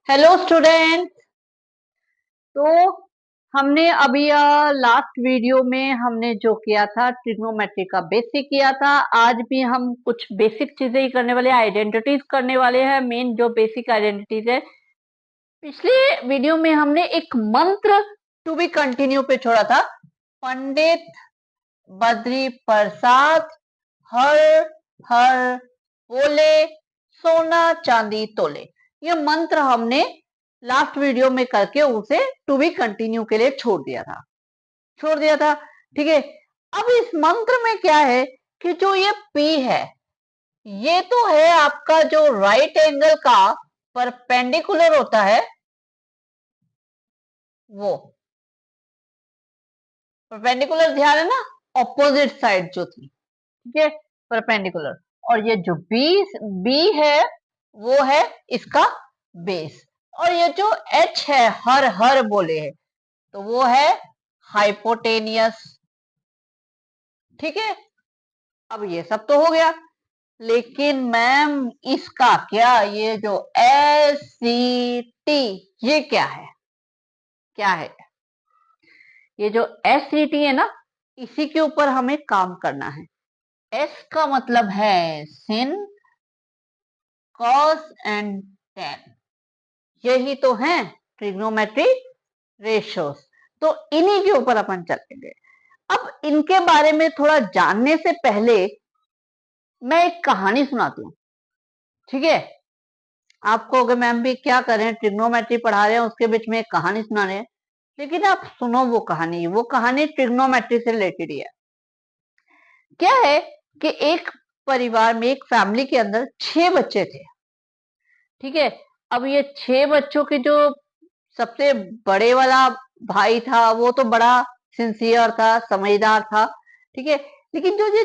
Hello student. तो हमने अभी लास्ट वीडियो में हमने जो किया था ट्रिग्नोमेट्री का बेसिक किया था। आज भी हम कुछ बेसिक चीजें ही करने वाले, आइडेंटिटीज करने वाले हैं। मेन जो बेसिक आइडेंटिटीज है, पिछले वीडियो में हमने एक मंत्र टू बी कंटिन्यू पे छोड़ा था। पंडित बद्री प्रसाद हर हर बोले, सोना चांदी तोले। ये मंत्र हमने लास्ट वीडियो में करके उसे टू बी कंटिन्यू के लिए छोड़ दिया था। ठीक है। अब इस मंत्र में क्या है कि जो ये पी है, ये तो है आपका जो राइट एंगल का परपेंडिकुलर होता है, वो परपेंडिकुलर ध्यान है ना, ऑपोजिट साइड जो थी, ठीक है, परपेंडिकुलर। और ये जो बी है वो है इसका बेस। और ये जो एच है, हर हर बोले है, तो वो है हाइपोटेनियस। ठीक है। अब ये सब तो हो गया, लेकिन मैम इसका क्या, ये जो एस सी टी, ये क्या है? ये जो एस सी टी है ना, इसी के ऊपर हमें काम करना है। एस का मतलब है सिन, कॉस एंड टेन। यही तो है ट्रिग्नोमेट्री रेशियोज। तो इन्हीं के ऊपर अपन चलेंगे। अब इनके बारे में थोड़ा जानने से पहले मैं एक कहानी सुनाती हूँ। ठीक है। आपको अगर मैम भी क्या करें, ट्रिग्नोमेट्री पढ़ा रहे हैं, उसके बीच में एक कहानी सुना रहे हैं, लेकिन आप सुनो वो कहानी ट्रिग्नोमेट्री से रिलेटेड ही है। क्या है कि एक परिवार में, एक फैमिली के अंदर 6 बच्चे थे। ठीक है। अब ये 6 बच्चों के जो सबसे बड़े वाला भाई था, वो तो बड़ा सिंसियर था, समझदार था। ठीक है। लेकिन जो ये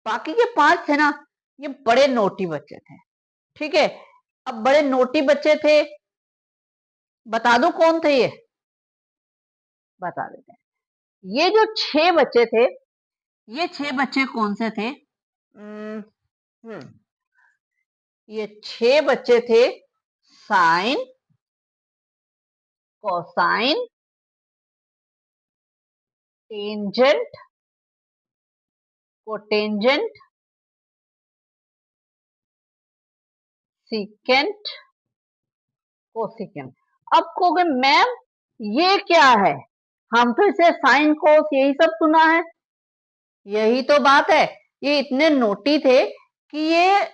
बाकी के 5 थे ना, ये बड़े नोटी बच्चे थे। ठीक है। अब बड़े नोटी बच्चे थे, बता दो कौन थे ये, बता देते हैं। ये जो 6 बच्चे थे, ये 6 बच्चे कौन से थे? हम्म, हम्म, ये 6 बच्चे थे sine, cosine, tangent, cotangent, secant, cosecant. अब कहोगे मैम ये क्या है, हम तो इसे साइन कोस यही सब सुना है। यही तो बात है, ये इतने नोटी थे कि ये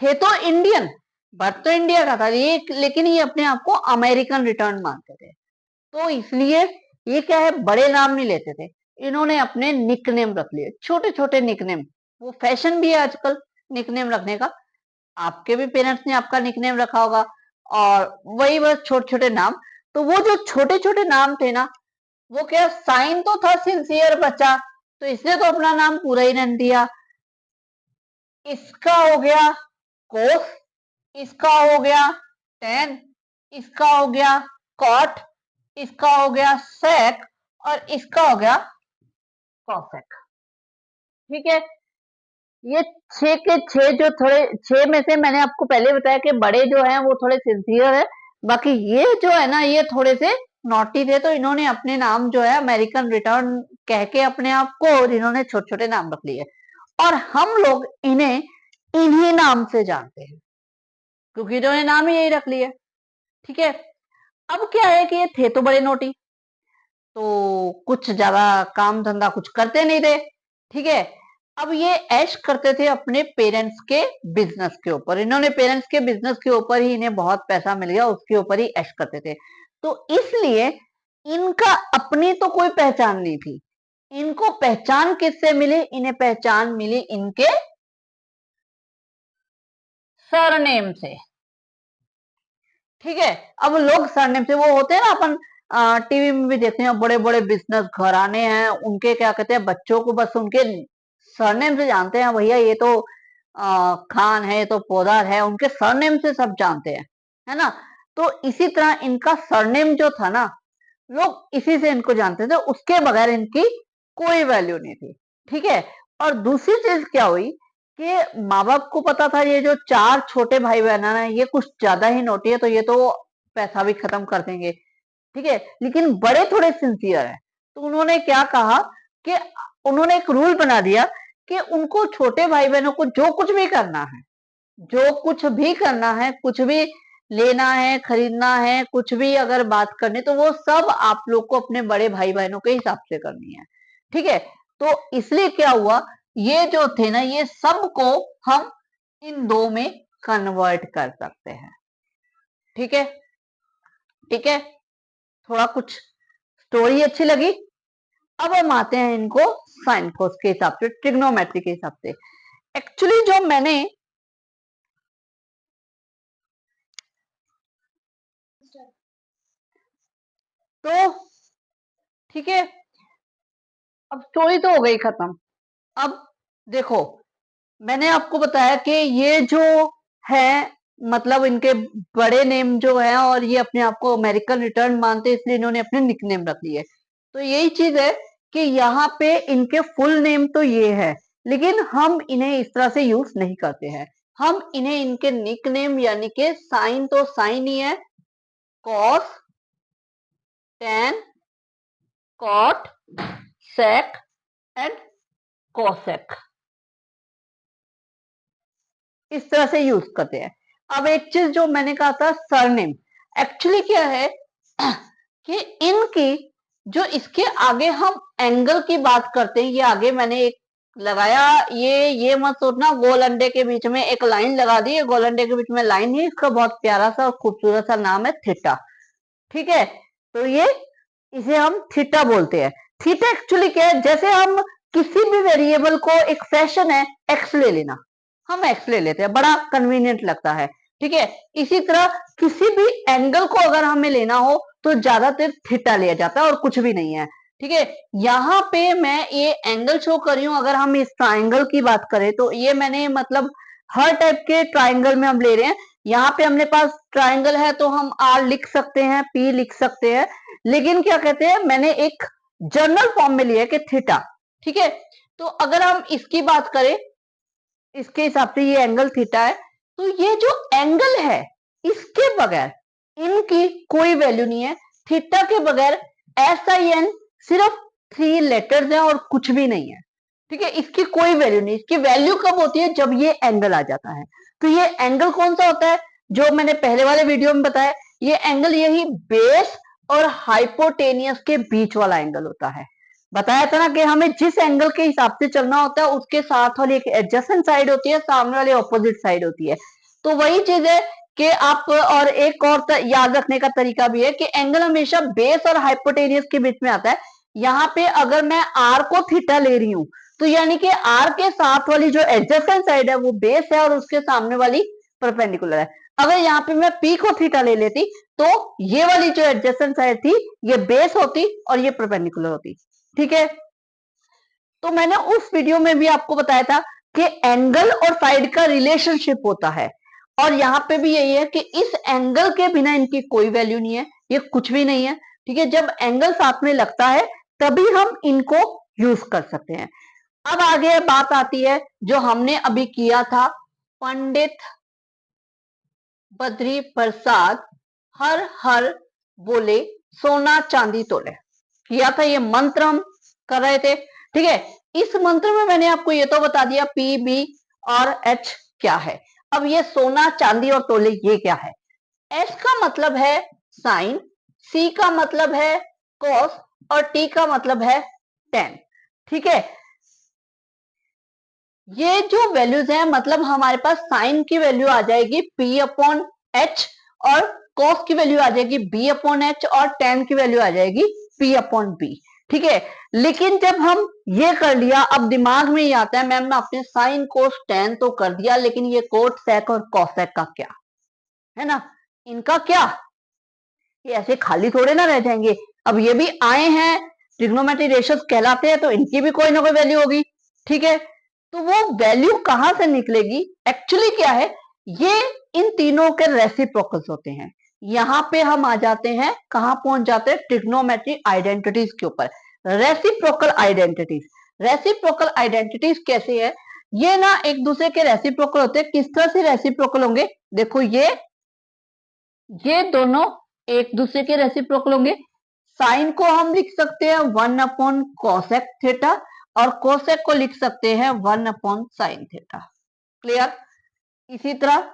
थे तो इंडियन, बट तो इंडिया का था ये, लेकिन ये अपने आप को अमेरिकन रिटर्न मानते थे। तो इसलिए ये क्या है, बड़े नाम नहीं लेते थे, इन्होंने अपने निकनेम रख लिए, छोटे छोटे निकनेम। वो फैशन भी है आजकल निकनेम रखने का। आपके भी पेरेंट्स ने आपका निकनेम रखा होगा, और वही बस छोटे छोटे नाम। तो वो जो छोटे छोटे नाम थे ना, वो क्या, साइन तो था सिंसियर बच्चा, तो इसने तो अपना नाम पूरा ही नहीं दिया। इसका हो गया कोस, इसका हो गया टेन, इसका हो गया कॉट, इसका हो गया सेक, और इसका हो गया कॉसेक। ठीक है। ये 6 के 6 जो थोड़े, 6 में से मैंने आपको पहले बताया कि बड़े जो हैं वो थोड़े सिंसियर है, बाकी ये जो है ना, ये थोड़े से नॉटी थे, तो इन्होंने अपने नाम जो है अमेरिकन रिटर्न कह के अपने आप को, और इन्होंने छोटे छोटे नाम रख लिए। और हम लोग इन्हें इन्हीं नाम से जानते हैं, क्योंकि इन्होंने नाम ही यही रख लिया। ठीक है। अब क्या है कि ये थे तो बड़े नोटी, तो कुछ ज्यादा काम धंधा कुछ करते नहीं थे। ठीक है। अब ये ऐश करते थे अपने पेरेंट्स के बिजनेस के ऊपर, इन्होंने पेरेंट्स के बिजनेस के ऊपर ही इन्हें बहुत पैसा मिल गया, उसके ऊपर ही ऐश करते थे। तो इसलिए इनका अपनी तो कोई पहचान नहीं थी। इनको पहचान किससे मिली? इन्हें पहचान मिली इनके सरनेम से। ठीक है। अब लोग सरनेम से, वो होते हैं ना, अपन टीवी में भी देखते हैं, बड़े बड़े बिजनेस घराने हैं, उनके क्या कहते हैं, बच्चों को बस उनके सरनेम से जानते हैं। भैया ये तो खान है, ये तो पोदार है, उनके सरनेम से सब जानते हैं, है ना। तो इसी तरह इनका सरनेम जो था ना, लोग इसी से इनको जानते थे, उसके बगैर इनकी कोई वैल्यू नहीं थी। ठीक है। और दूसरी चीज क्या हुई कि माँ बाप को पता था ये जो 4 छोटे भाई बहन है, ये कुछ ज्यादा ही नोटी है, तो ये तो पैसा भी खत्म कर देंगे, ठीक है। लेकिन बड़े थोड़े सिंसियर है, तो उन्होंने क्या कहा कि उन्होंने एक रूल बना दिया कि उनको छोटे भाई बहनों को जो कुछ भी करना है, जो कुछ भी करना है, कुछ भी लेना है, खरीदना है, कुछ भी अगर बात करनी, तो वो सब आप लोग को अपने बड़े भाई बहनों के हिसाब से करनी है, ठीक है। तो इसलिए क्या हुआ, ये जो थे ना, ये सबको हम इन दो में कन्वर्ट कर सकते हैं, ठीक है, ठीक है। थोड़ा कुछ स्टोरी अच्छी लगी। अब हम आते हैं इनको साइन कोस के हिसाब से, ट्रिग्नोमेट्री के हिसाब से। एक्चुअली जो मैंने तो ठीक है, अब स्टोरी तो हो गई खत्म। अब देखो, मैंने आपको बताया कि ये जो है, मतलब इनके बड़े नेम जो है, और ये अपने आप को अमेरिकन रिटर्न मानते हैं, इसलिए इन्होंने अपने निकनेम रख लिए। तो यही चीज है कि यहाँ पे इनके फुल नेम तो ये है, लेकिन हम इन्हें इस तरह से यूज नहीं करते हैं। हम इन्हें इनके निकनेम यानी कि साइन तो साइन ही है, cos, tan, cot, sec and cosec, इस तरह से यूज करते हैं। अब एक चीज जो मैंने कहा था सरनेम, एक्चुअली क्या है कि इनकी जो इसके आगे हम एंगल की बात करते हैं, ये आगे मैंने एक लगाया, ये मत सोचना गोल अंडे के बीच में एक लाइन लगा दी, गोल अंडे के बीच में लाइन है, इसका बहुत प्यारा सा और खूबसूरत सा नाम है थीटा, ठीक है। तो ये इसे हम थीटा बोलते हैं। थीटा एक्चुअली क्या है, जैसे हम किसी भी वेरिएबल को, एक फैशन है एक्स ले लेना, हम एक्स ले लेते हैं, बड़ा कन्वीनियंट लगता है, ठीक है। इसी तरह किसी भी एंगल को अगर हमें लेना हो तो ज्यादातर थीटा लिया जाता है और कुछ भी नहीं है, ठीक है। यहाँ पे मैं ये एंगल शो कर रही हूं, अगर हम इस ट्राइंगल की बात करें तो ये मैंने मतलब हर टाइप के ट्राइंगल में हम ले रहे हैं। यहाँ पे हमने पास ट्राइंगल है तो हम आर लिख सकते हैं, पी लिख सकते हैं, लेकिन क्या कहते हैं, मैंने एक जनरल फॉर्म में लिया है कि थीटा, ठीक है। तो अगर हम इसकी बात करें, इसके हिसाब से ये एंगल थीटा है, तो ये जो एंगल है इसके बगैर इनकी कोई वैल्यू नहीं है। थीटा के बगैर SIN सिर्फ 3 लेटर्स हैं और कुछ भी नहीं है, ठीक है। इसकी कोई वैल्यू नहीं, इसकी वैल्यू कब होती है, जब ये एंगल आ जाता है। तो ये एंगल कौन सा होता है, जो मैंने पहले वाले वीडियो में बताया, ये एंगल यही बेस और हाइपोटेनियस के बीच वाला एंगल होता है। बताया था ना कि हमें जिस एंगल के हिसाब से चलना होता है, उसके साथ वाली एक एडजेसेंट साइड होती है, सामने वाली ऑपोजिट साइड होती है। तो वही चीज है कि आप, और एक और याद रखने का तरीका भी है कि एंगल हमेशा बेस और हाइपोटेनियस के बीच में आता है। यहाँ पे अगर मैं आर को थीटा ले रही हूं, तो यानी कि आर के साथ वाली जो एडजेसेंट साइड है वो बेस है और उसके सामने वाली परपेंडिकुलर है। अगर यहाँ पे मैं पी को थीटा ले लेती, तो ये वाली जो एडजेसेंट साइड थी ये बेस होती और ये परपेंडिकुलर होती, ठीक है। तो मैंने उस वीडियो में भी आपको बताया था कि एंगल और साइड का रिलेशनशिप होता है, और यहां पे भी यही है कि इस एंगल के बिना इनकी कोई वैल्यू नहीं है, ये कुछ भी नहीं है, ठीक है। जब एंगल साथ में लगता है तभी हम इनको यूज कर सकते हैं। अब आगे बात आती है जो हमने अभी किया था, पंडित बद्री प्रसाद हर हर बोले सोना चांदी तोले, किया था, ये मंत्र हम कर रहे थे, ठीक है। इस मंत्र में मैंने आपको ये तो बता दिया पी बी और एच क्या है। अब ये सोना चांदी और तोले ये क्या है। एस का मतलब है साइन, सी का मतलब है कॉस, और टी का मतलब है टेन, ठीक है। ये जो वैल्यूज हैं, मतलब हमारे पास साइन की वैल्यू आ जाएगी P अपॉन एच, और कॉस की वैल्यू आ जाएगी B अपॉन एच, और टेन की वैल्यू आ जाएगी P अपॉन बी, ठीक है। लेकिन जब हम ये कर लिया, अब दिमाग में ये आता है, मैम आपने साइन कोस टेन तो कर दिया, लेकिन ये कोट सेक और कॉसेक का क्या है ना, इनका क्या, ये ऐसे खाली थोड़े ना रह जाएंगे। अब ये भी आए हैं, ट्रिग्नोमेट्री रेशियोज कहलाते हैं, तो इनकी भी कोई ना कोई वैल्यू होगी, ठीक है। तो वो वैल्यू कहां से निकलेगी, एक्चुअली क्या है, ये इन तीनों के रेसिप्रोकल्स होते हैं। यहां पे हम आ जाते हैं, कहां पहुंच जाते हैं, ट्रिग्नोमेट्री आइडेंटिटीज के ऊपर। रेसिप्रोकल आइडेंटिटीज, रेसिप्रोकल आइडेंटिटीज कैसे है, ये ना एक दूसरे के रेसिप्रोकल होते हैं। किस तरह से रेसिप्रोकल होंगे, देखो ये दोनों एक दूसरे के रेसिप्रोकल होंगे। साइन को हम लिख सकते हैं 1/cosec थीटा और कोसेक को लिख सकते हैं 1/sin थीटा। क्लियर? इसी तरह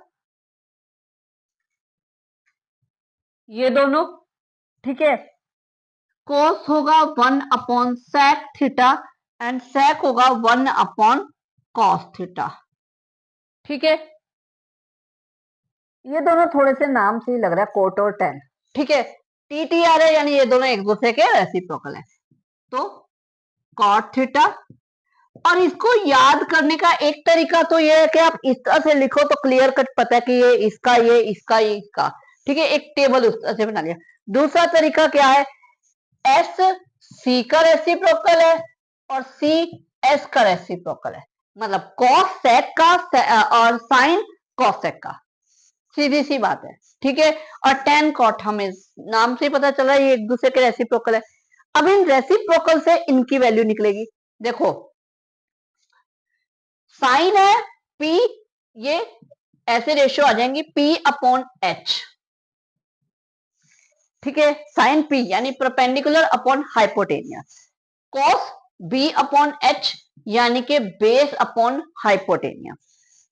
ये दोनों, ठीक है, cos होगा 1/sec थीटा एंड sec होगा 1/cos थीटा। ठीक है, ये दोनों थोड़े से नाम से ही लग रहा है कोट और टेन। ठीक है, TTR है यानी ये दोनों एक दूसरे के रेसिप्रोकल है। तो cot थीटा, और इसको याद करने का एक तरीका तो ये है कि आप इस तरह से लिखो तो क्लियर कट पता है कि ये इसका, ये इसका, ये इसका। ठीक है, एक टेबल उस तरह से बना लिया। दूसरा तरीका क्या है, एस सी का रेसिप्रोकल है और सी एस का रेसिप्रोकल है, मतलब कॉस सेक का और साइन कॉसेक का, सीधी सी बात है। ठीक है, और टेन कॉट हमें नाम से पता चल रहा है ये एक दूसरे के रेसिप्रोकल है। अब इन रेसिप्रोकल से इनकी वैल्यू निकलेगी। देखो साइन है P, ये ऐसे रेशियो आ जाएंगी P/H। ठीक है, साइन P यानी perpendicular upon hypotenuse, cos B/H यानी के बेस अपॉन हाइपोटेनियस।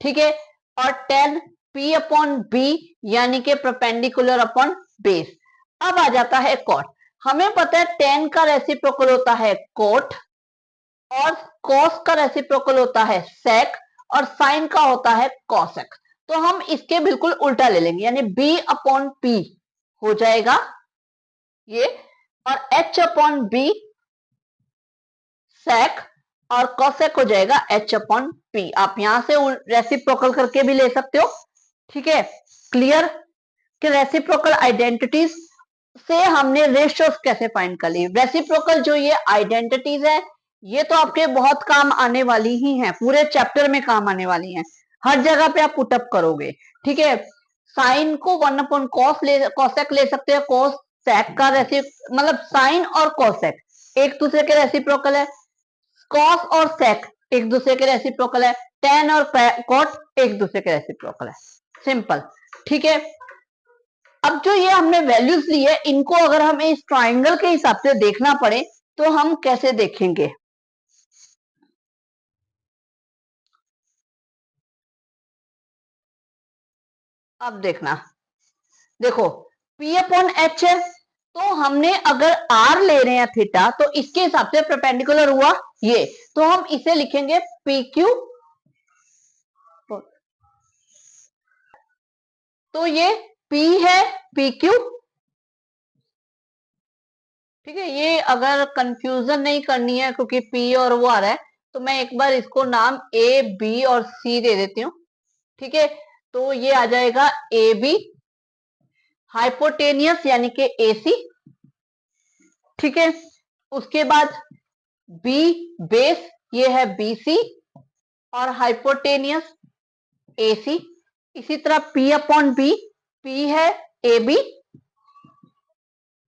ठीक है, और टेन P/B यानी के परपेंडिकुलर अपॉन बेस। अब आ जाता है कॉट। हमें पता है टेन का रेसिप्रोकल होता है कोट और कॉस का रेसिप्रोकल होता है सेक और साइन का होता है कॉसेक। तो हम इसके बिल्कुल उल्टा ले लेंगे यानी B/P हो जाएगा ये, और H/B सेक और कॉसेक हो जाएगा H/P। आप यहां से रेसिप्रोकल करके भी ले सकते हो। ठीक है, क्लियर कि रेसिप्रोकल आइडेंटिटीज से हमने रेशियोज कैसे फाइंड कर ली। रेसिप्रोकल जो ये आइडेंटिटीज है ये तो आपके बहुत काम आने वाली ही हैं, पूरे चैप्टर में काम आने वाली हैं, हर जगह पे आप पुटअप करोगे। ठीक है, साइन को 1/cos कॉसेक ले सकते हैं, कॉस सेक का मतलब साइन और कॉसेक एक दूसरे के रेसिप्रोकल है, कॉस और सेक एक दूसरे के रेसिप्रोकल है, टेन और कॉट एक दूसरे के रेसिप्रोकल है। सिंपल। ठीक है, अब जो ये हमने वैल्यूज ली है इनको अगर हमें इस ट्राइंगल के हिसाब से देखना पड़े तो हम कैसे देखेंगे। अब देखना, देखो P/H है तो हमने अगर R ले रहे हैं थीटा तो इसके हिसाब से परपेंडिकुलर हुआ ये, तो हम इसे लिखेंगे PQ। तो ये P है PQ। ठीक है, ये अगर कंफ्यूजन नहीं करनी है क्योंकि P और वो आ रहा है तो मैं एक बार इसको नाम A B और C दे देती हूँ। ठीक है, तो ये आ जाएगा AB हाइपोटेनियस यानी कि AC। ठीक है, उसके बाद B बेस ये है BC और हाइपोटेनियस AC। इसी तरह P/B, P है AB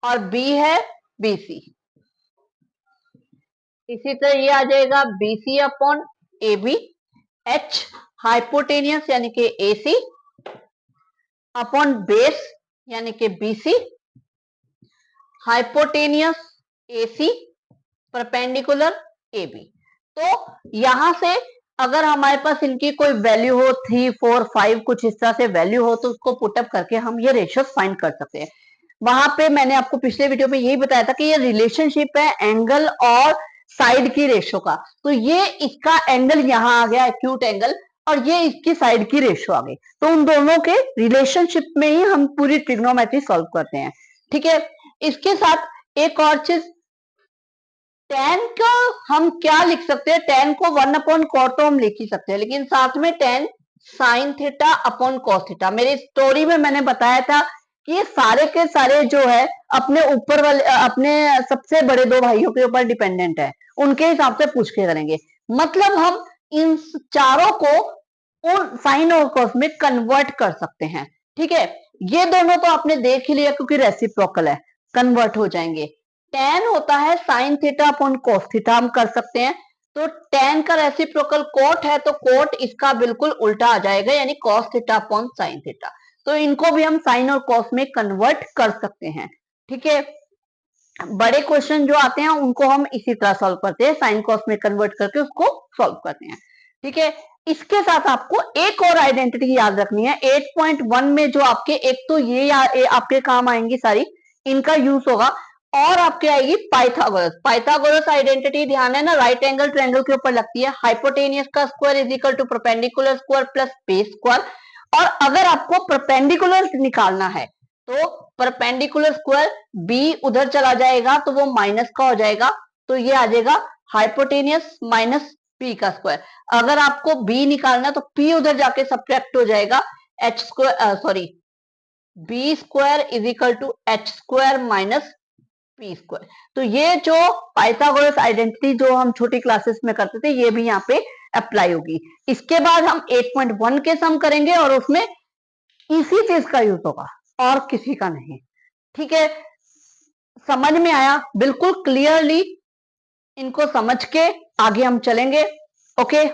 और B है BC। इसी तरह ये आ जाएगा BC/AB, H हाइपोटेनियस यानी कि AC अपॉन बेस यानी कि BC, hypotenuse AC perpendicular AB। तो यहां से अगर हमारे पास इनकी कोई वैल्यू हो 3 4 5 कुछ इस तरह से वैल्यू हो तो उसको पुटअप करके हम ये रेशियो फाइंड कर सकते हैं। वहां पे मैंने आपको पिछले वीडियो में यही बताया था कि ये रिलेशनशिप है एंगल और साइड की रेशियो का। तो ये इसका एंगल यहाँ आ गया एक्यूट एंगल और ये इसकी साइड की रेशियो आ गई, तो उन दोनों के रिलेशनशिप में ही हम पूरी ट्रिग्नोमेट्री सॉल्व करते हैं। ठीक है, इसके साथ एक और चीज, टेन को हम क्या लिख सकते हैं, टेन को 1/cot तो हम लिख ही सकते हैं, लेकिन साथ में ten sine theta upon cos theta. मेरी स्टोरी में मैंने बताया था कि ये सारे के सारे जो है अपने ऊपर वाले अपने सबसे बड़े दो भाइयों के ऊपर डिपेंडेंट है, उनके हिसाब से पूछ के करेंगे। मतलब हम इन चारों को उन साइन और कॉस में कन्वर्ट कर सकते हैं। ठीक है, ये दोनों तो आपने देख ही लिया क्योंकि रेसिप्रोकल है, कन्वर्ट हो जाएंगे। टेन होता है sine theta upon cos theta, हम कर सकते हैं। तो टेन का रेसिप्रोकल कोट है तो कोट इसका बिल्कुल उल्टा आ जाएगा यानी cos theta upon sine theta. तो इनको भी हम साइन और कॉस में कन्वर्ट कर सकते हैं। ठीक है, बड़े क्वेश्चन जो आते हैं उनको हम इसी तरह सॉल्व करते हैं, साइन कॉस में कन्वर्ट करके उसको सॉल्व करते हैं। ठीक है, इसके साथ आपको एक और आइडेंटिटी याद रखनी है 8.1 में, जो आपके एक तो ये आपके काम आएंगी सारी, इनका यूज होगा, और आपके आएगी पाइथागोरस। पाइथागोरस आइडेंटिटी ध्यान है ना, राइट एंगल ट्रायंगल के ऊपर लगती है, हाइपोटेनियस का square is equal to perpendicular square plus base square. और अगर आपको परपेंडिकुलर निकालना है तो परपेंडिकुलर स्क्वायर बी उधर चला जाएगा तो वो माइनस का हो जाएगा, तो ये आ जाएगा हाइपोटेनियस माइनस पी का स्क्वायर। अगर आपको बी निकालना है तो पी उधर जाके सब्ट्रैक्ट हो जाएगा, H square sorry B square is equal to H square minus P square. तो ये जो पाइथागोरस आइडेंटिटी जो हम छोटी क्लासेस में करते थे, ये भी यहाँ पे अप्लाई होगी। इसके बाद हम 8.1 के सम करेंगे और उसमें इसी चीज का यूज होगा और किसी का नहीं। ठीक है, समझ में आया? बिल्कुल क्लियरली इनको समझ के आगे हम चलेंगे। ओके।